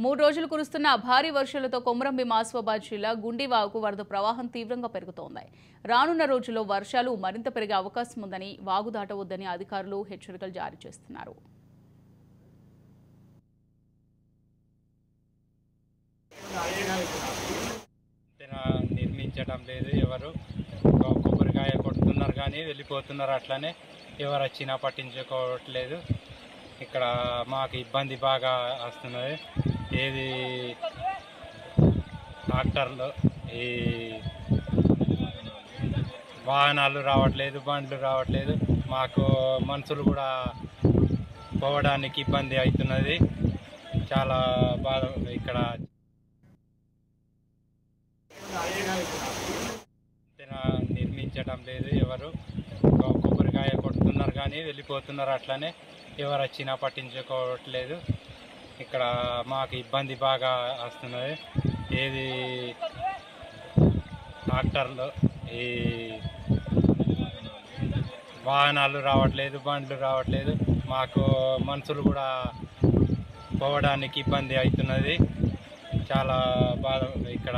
3 రోజులు కురుస్తున్న భారీ వర్షాలతో కొమరంభీం ఆసిఫాబాద్ జిల్లా గుండివాగుకు వరద ప్రవాహం తీవ్రంగా పెరుగుతోంది. రానున్న రోజుల్లో వర్షాలు మరింత పెరిగే అవకాశం ఉందని, వాగు దాటవద్దని అధికారులు హెచ్చరికలు జారీ చేస్తున్నారు. నిర్మించడం లేదు, ఎవరు కొబ్బరికాయ కొడుతున్నారు కానీ వెళ్ళిపోతున్నారు. అట్లనే ఎవరు వచ్చినా పట్టించుకోవట్లేదు. ఇక్కడ మాకు ఇబ్బంది బాగా వస్తున్నది. ఏది ట్రాక్టర్లు, ఈ వాహనాలు రావట్లేదు, బండ్లు రావట్లేదు. మాకు మనుషులు కూడా పోవడానికి ఇబ్బంది అవుతున్నది. చాలా బాధ. ఇక్కడ నిర్మించడం లేదు, ఎవరు కొబ్బరికాయ కొడుతున్నారు కానీ వెళ్ళిపోతున్నారు. అట్లనే ఎవరు వచ్చినా పట్టించుకోవట్లేదు. ఇక్కడ మాకు ఇబ్బంది బాగా వస్తున్నది. ఏది ట్రాక్టర్లు, ఈ వాహనాలు రావట్లేదు, బండ్లు రావట్లేదు. మాకు మనుషులు కూడా పోవడానికి ఇబ్బంది అవుతున్నది. చాలా బాధ. ఇక్కడ